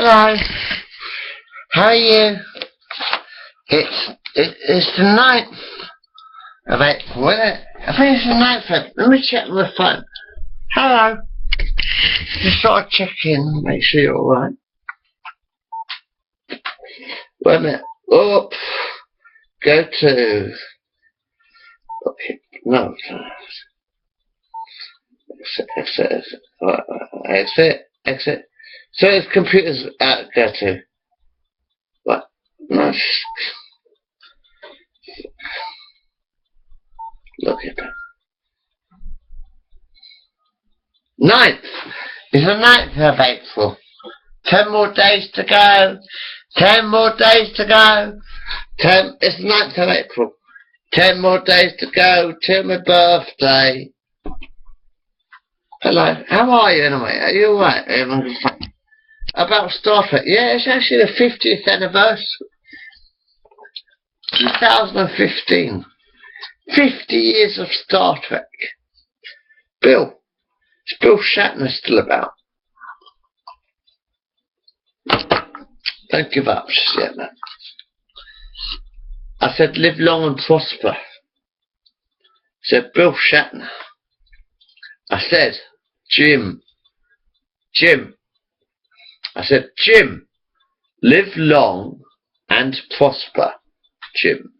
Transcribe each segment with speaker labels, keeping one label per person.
Speaker 1: Hello. How are you? It's the 9th of April, isn't it? I think it's the 9th of April. Let me check my phone. Hello. Just sort of check in, make sure you're alright. Wait a minute. Up. Go to... Okay. No. Exit. So his computer's out. Go to. What? No. Look at that. 9th. It's the 9th of April. 10 more days to go. 10 more days to go. It's the 9th of April. 10 more days to go till my birthday. Hello. How are you anyway? Are you alright? About Star Trek. Yeah, it's actually the 50th anniversary. 2015. 50 years of Star Trek. Bill. Is Bill Shatner still about? Don't give up, Shatner. I said live long and prosper. I said Bill Shatner. I said Jim. I said Jim. Live long and prosper. Jim.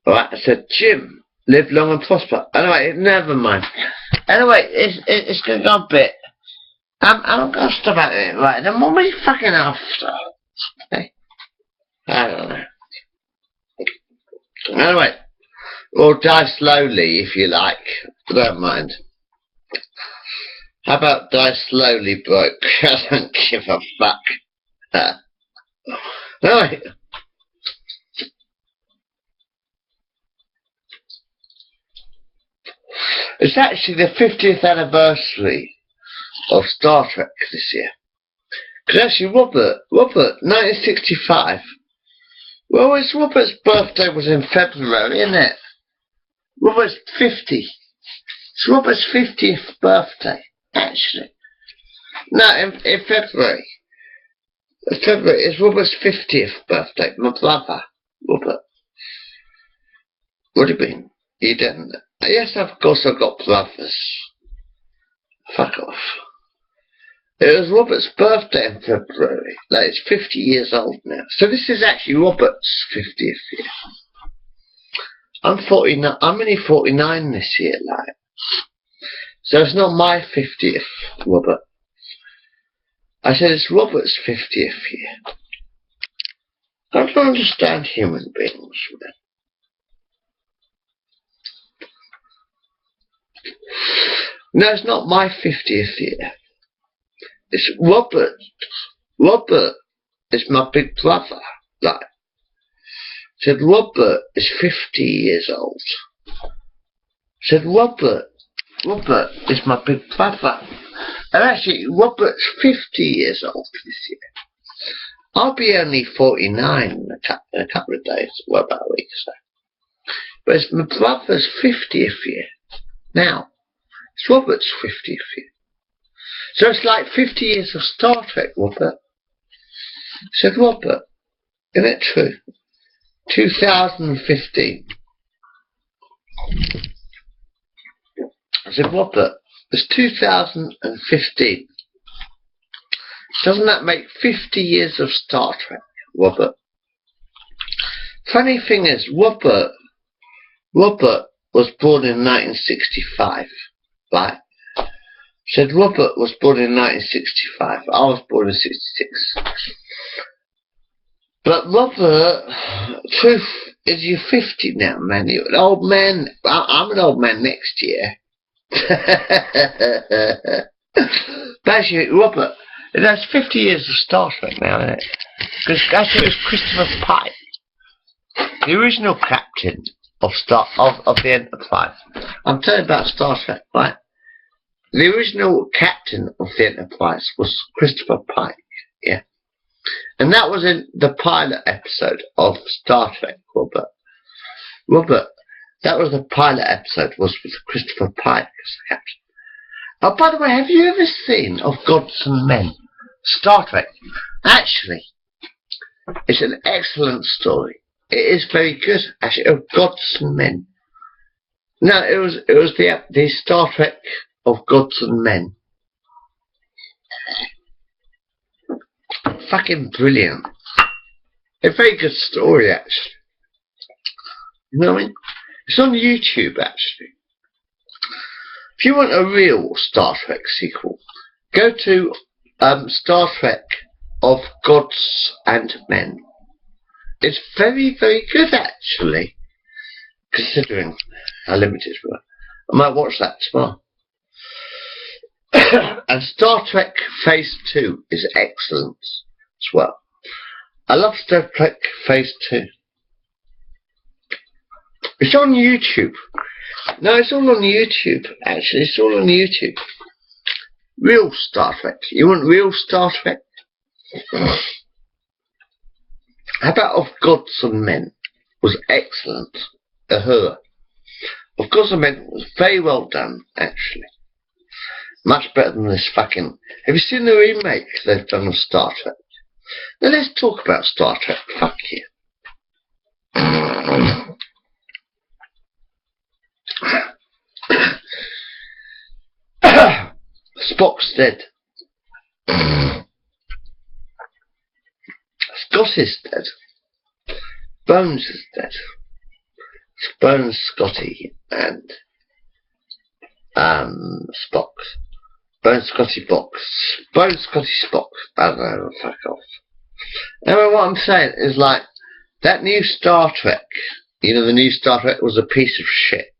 Speaker 1: Alright, I said Jim. Live long and prosper. Anyway, never mind. Anyway, it's going to go a bit. I'm going to stop at it, right? Then what are we fucking after? Okay? I don't know. Anyway, we'll die slowly if you like. I don't mind. How about die slowly, bloke? I don't give a fuck. Anyway. It's actually the 50th anniversary of Star Trek this year. Because actually Robert, 1965. Well, Robert's birthday was in February, isn't it? Robert's 50. It's Robert's 50th birthday, actually. No, in February. February is Robert's 50th birthday. My brother, Robert. What do you mean? You didn't? Yes, of course I've got brothers. Fuck off. It was Robert's birthday in February. Like, it's 50 years old now. So this is actually Robert's 50th year. I'm 49. I'm only 49 this year, like. So it's not my 50th, Robert. I said it's Robert's 50th year. I don't understand human beings, man. No, it's not my 50th year. It's Robert. Robert is my big brother. Like, said Robert is 50 years old. Said Robert is my big brother. And actually, Robert's 50 years old this year. I'll be only 49 in a couple of days. Well, about a week or so. But it's my brother's 50th year. Now, it's Robert's 50th year. So it's like 50 years of Star Trek, Robert. Said Robert, isn't it true? 2015. I said, Robert, it's 2015. Doesn't that make 50 years of Star Trek, Robert? Funny thing is, Robert was born in 1965, right? Said Robert was born in 1965. I was born in 66. But Robert, truth is, you're 50 now, man. You're an old man. I'm an old man next year. But actually, Robert, that's 50 years of Star Trek now, isn't it? Because actually it was Christopher Pike, the original captain of the Enterprise. I'm telling you about Star Trek, right? The original captain of the Enterprise was Christopher Pike, yeah. And that was in the pilot episode of Star Trek, Robert. Robert, that was the pilot episode, was with Christopher Pike as the captain. Oh, by the way, have you ever seen Of Gods and Men? Star Trek. Actually, it's an excellent story. It is very good, actually, of gods and men. No, it was the Star Trek of gods and men. Fucking brilliant. A very good story, actually. You know what I mean? It's on YouTube, actually. If you want a real Star Trek sequel, go to Star Trek of Gods and Men. It's very, very good, actually, considering how limited we are. I might watch that tomorrow. And Star Trek Phase 2 is excellent as well. I love Star Trek Phase 2. It's on YouTube. No, it's all on YouTube, actually. It's all on YouTube. Real Star Trek. You want real Star Trek? How about Of Gods and Men? Was excellent. Of Gods and Men was very well done, actually. Much better than this fucking... Have you seen the remake they've done of Star Trek? Now let's talk about Star Trek. Fuck you. Spock's dead. Scott is dead. Bones is dead. Bones, Scotty, and Spock. Bones, Scotty, Box. Bones, Scotty, Spock. I don't know. Fuck off. Anyway, what I'm saying is, like, that new Star Trek. You know, the new Star Trek was a piece of shit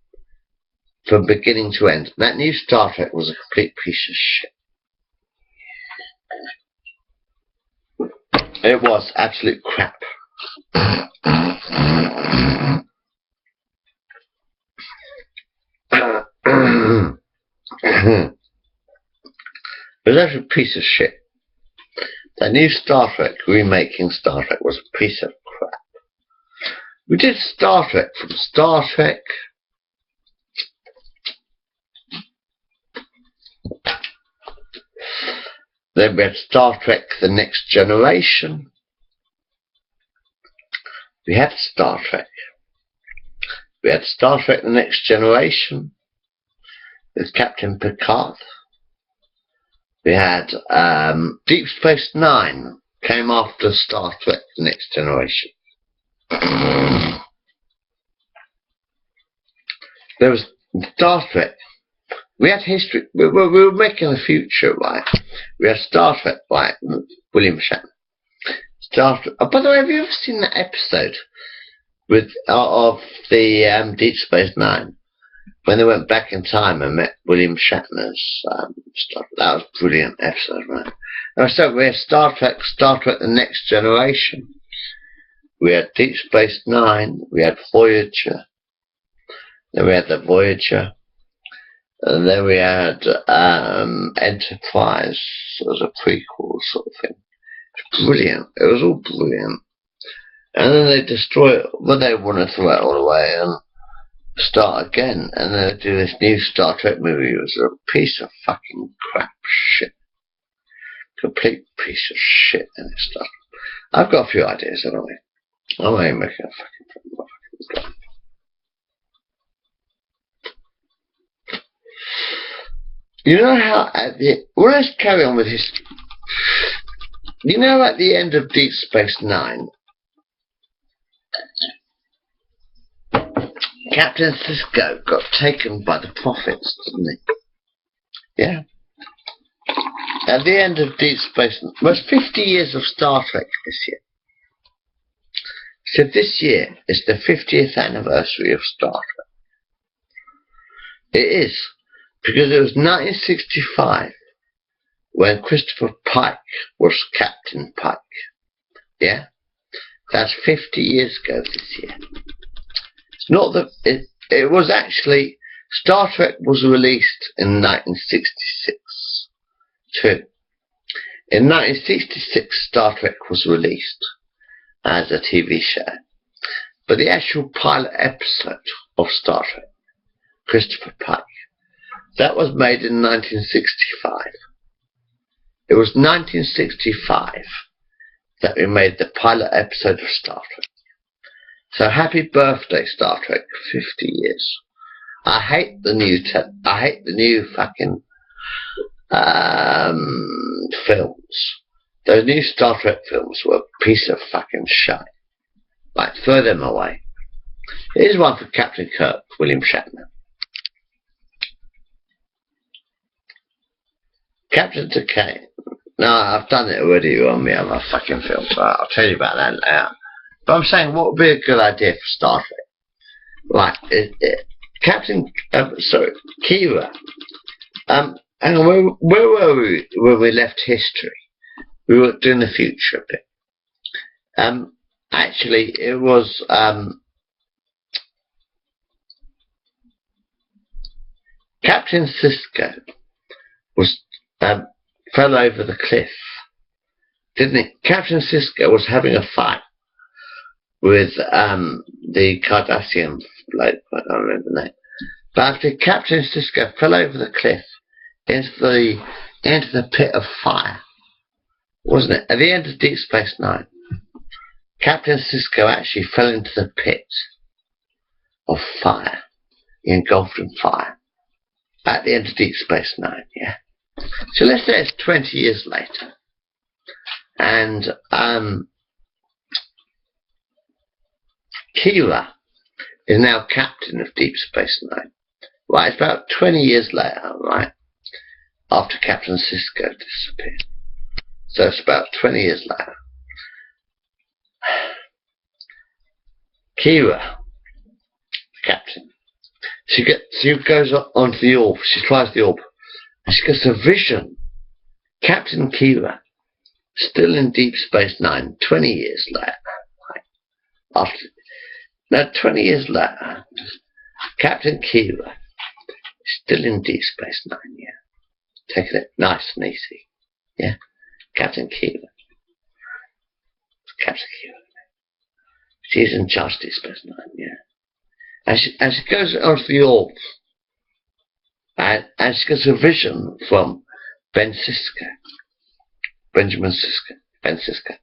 Speaker 1: from beginning to end. That new Star Trek was a complete piece of shit. It was absolute crap. It was actually a piece of shit. That new Star Trek, remaking Star Trek, was a piece of crap. We did Star Trek from Star Trek. Then we had Star Trek The Next Generation. We had Star Trek. We had Star Trek The Next Generation with Captain Picard. We had Deep Space Nine, came after Star Trek The Next Generation. There was Star Trek. We had history. We were making the future, right? We had Star Trek, right? William Shatner. Star Trek. Oh, by the way, have you ever seen that episode with of the Deep Space Nine when they went back in time and met William Shatner's stuff? That was a brilliant episode, right? And so we had Star Trek, The Next Generation. We had Deep Space Nine. We had Voyager. Then we had the Voyager. And then we had Enterprise as a prequel sort of thing. It's brilliant. It was all brilliant. And then they destroy it. Well, they want to throw it all away and start again. And then they do this new Star Trek movie. It was a piece of fucking crap shit. Complete piece of shit in this stuff. I've got a few ideas, haven't I? I ain't making a fucking... You know how at the... Well, let's carry on with history. You know at the end of Deep Space Nine, Captain Sisko got taken by the Prophets, didn't he? Yeah. At the end of Deep Space Nine, well, it's 50 years of Star Trek this year. So this year is the 50th anniversary of Star Trek. It is. Because it was 1965 when Christopher Pike was Captain Pike. Yeah? That's 50 years ago this year. It's not that... It was actually... Star Trek was released in 1966 too. In 1966 Star Trek was released as a TV show. But the actual pilot episode of Star Trek, Christopher Pike, that was made in 1965. It was 1965 that we made the pilot episode of Star Trek. So happy birthday, Star Trek, 50 years. I hate the new fucking films. Those new Star Trek films were a piece of fucking shite. Like, throw them away. Here's one for Captain Kirk, William Shatner. Captain Decay. No, I've done it already on the other fucking film, so I'll tell you about that later. But I'm saying, what would be a good idea for Star Trek? Right, Kira. Hang on, where were we when we left history? We were doing the future a bit. Actually, it was Captain Sisko was fell over the cliff, didn't he? Captain Sisko was having a fight with the Cardassian bloke, I don't remember the name. But after Captain Sisko fell over the cliff into the pit of fire, wasn't it? At the end of Deep Space Nine, Captain Sisko actually fell into the pit of fire. He engulfed in fire. At the end of Deep Space Nine, yeah. So let's say it's 20 years later. And Kira is now captain of Deep Space Nine. Right, it's about 20 years later, right? After Captain Sisko disappeared. So it's about 20 years later. Kira, captain, she goes onto the orb. She tries the orb, and she gets a vision. Captain Kira, still in Deep Space Nine, 20 years later. Right? 20 years later, Captain Kira is still in Deep Space Nine. Yeah, taking it nice and easy. Yeah, Captain Kira. Captain Kira. She's in charge of Deep Space Nine, yeah. And she goes onto the orb. And she gets a vision from Ben Sisko. Benjamin Sisko. Ben Sisko.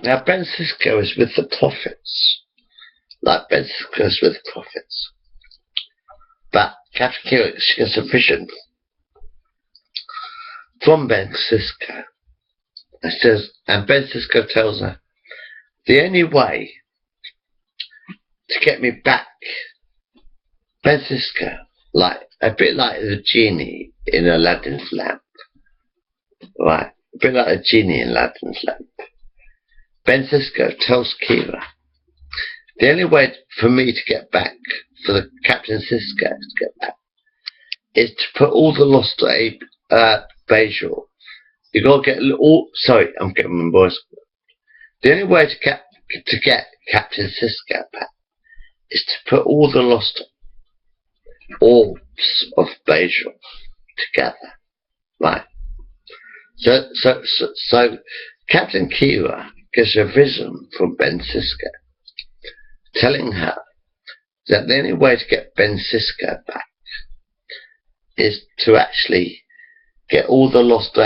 Speaker 1: Now, Ben Sisko is with the prophets. Like Ben Sisko is with the prophets. But Captain Kira, she gets a vision from Ben Sisko. And Ben Sisko tells her, the only way to get me back, Ben Sisko, like a bit like the genie in Aladdin's lamp, right? A bit like a genie in Aladdin's lamp. Ben Sisko tells Kira, the only way for me to get back, for the Captain Sisko to get back, is to put all the lost Bajor. You gotta get all. Sorry, I'm getting my voice. The only way to get Captain Sisko back is to put all the lost orbs of Bajor together, right? So Captain Kira gets a vision from Ben Sisko, telling her that the only way to get Ben Sisko back is to actually get all the lost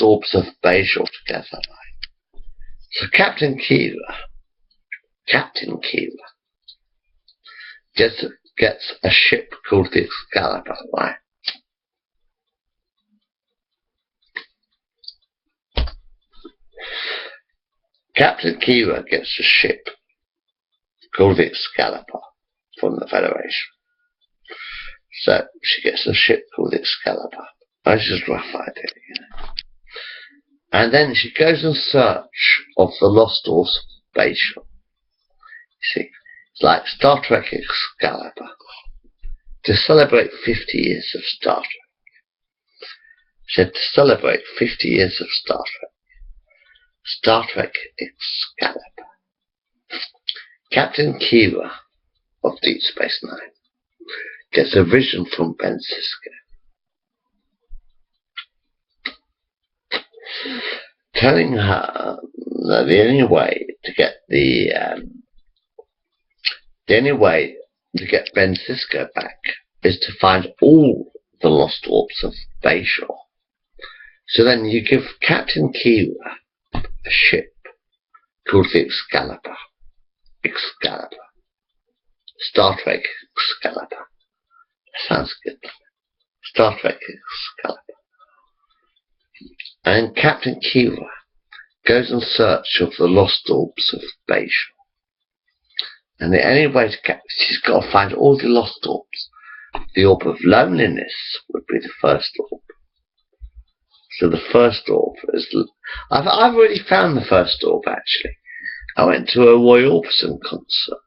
Speaker 1: orbs, of Bajor together. Right? So Captain Kira gets a ship called the Excalibur, right? Captain Kira gets a ship called the Excalibur from the Federation. So she gets a ship called the Excalibur. That's just a rough idea, you know. And then she goes in search of the lost orbs of Bajor. You see, it's like Star Trek Excalibur. To celebrate 50 years of Star Trek. She said to celebrate 50 years of Star Trek. Star Trek Excalibur. Captain Kira of Deep Space Nine gets a vision from Ben Sisko, telling her that the only way to get Ben Sisko back is to find all the lost orbs of Bayshore. So then you give Captain Kira a ship called the Excalibur. Excalibur. Star Trek Excalibur. Sounds good. Star Trek Excalibur. And Captain Kira goes in search of the lost orbs of Bayshore. And the only way to get, she's got to find all the lost orbs. The orb of loneliness would be the first orb. So the first orb is, I've already found the first orb actually. I went to a Roy Orbison concert.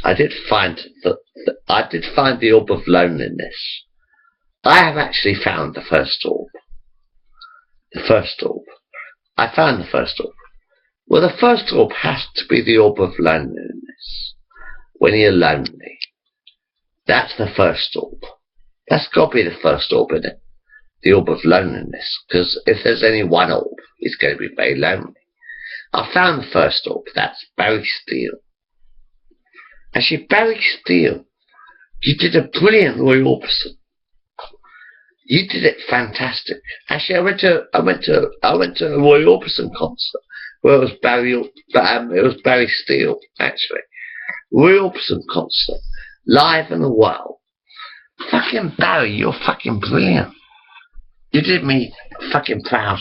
Speaker 1: I did find the orb of loneliness. I have actually found the first orb. The first orb. I found the first orb. Well, the first orb has to be the orb of loneliness. When you're lonely. That's the first orb. That's got to be the first orb, isn't it? The orb of loneliness. Because if there's only one orb, it's going to be very lonely. I found the first orb. That's Barry Steele. Actually, Barry Steele, you did a brilliant Roy Orbison. You did it fantastic. Actually, I went to a Roy Orbison concert where it was Barry Steele. Actually, Roy Orbison concert, live and well. Fucking Barry, you're fucking brilliant. You did me fucking proud.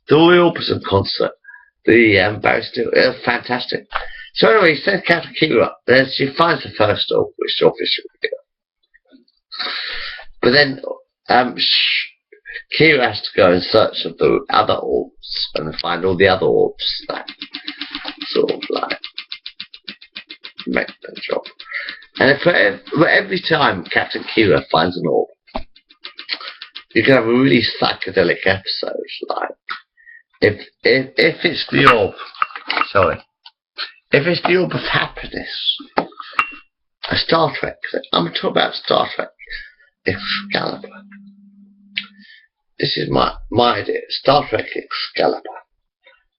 Speaker 1: The Roy Orbison concert, the Barry Steele, it was fantastic. So anyway, he sends Captain Kira up. Then she finds the first orb, which obviously would be. But then Kira has to go in search of the other orbs and find all the other orbs that sort of like make the job. And for every time Captain Kira finds an orb, you can have a really psychedelic episode. Like if it's the orb, if it's the orb of happiness, a Star Trek. I'm talking about Star Trek Excalibur. This is my idea. Star Trek Excalibur.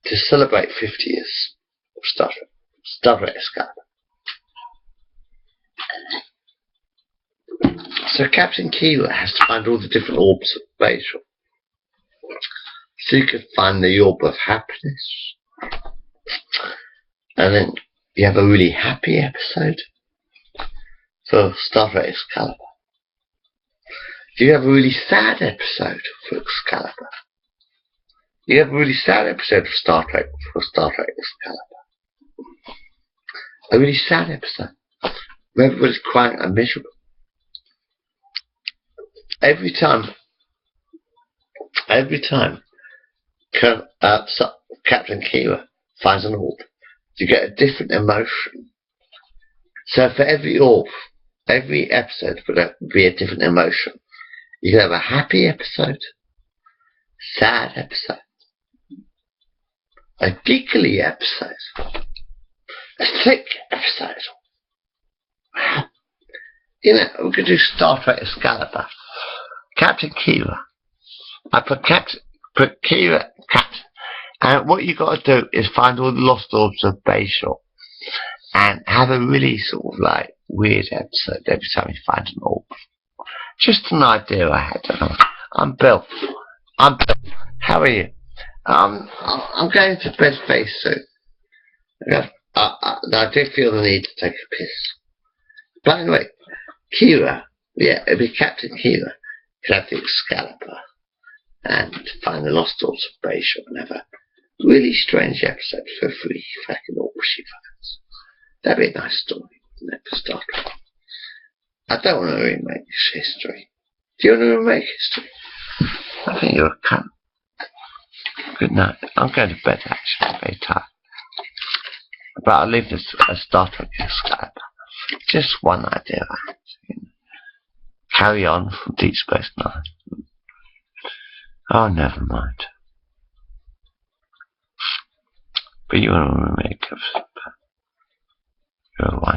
Speaker 1: To celebrate 50 years of Star Trek. Star Trek Excalibur. So Captain Kira has to find all the different orbs of Bayshore. So you can find the orb of happiness. And then you have a really happy episode for Star Trek Excalibur. You have a really sad episode for Excalibur. You have a really sad episode of Star Trek for Star Trek Excalibur. A really sad episode where everybody's crying and miserable. Every time Captain Kira finds an orb, you get a different emotion. So for every orb, every episode would be a different emotion. You can have a happy episode, sad episode, a giggly episode, a sick episode. You know, we could do Star Trek Excalibur. Captain Kira. I put Kira, Captain. And what you got to do is find all the lost orbs of Bayshore and have a really sort of like weird episode every time you find an orb. Just an idea I had. I'm Bill. How are you? I'm going to bed very soon. I do feel the need to take a piss. But anyway, Kira, yeah, it'd be Captain Kira, could have the Excalibur and find the lost orbs of Bayshore and have a really strange episode for free fucking Orbsy fans. That'd be a nice story, wouldn't it, for Star Trek? I don't want to remake history. Do you want to remake history? I think you're a cunt. Good night. I'm going to bed actually, I'm very tired. But I'll leave this as Star Trek Excalibur. Just one idea I had. Carry on from Deep Space Nine. Oh, never mind. But you want to remake of you're a wine.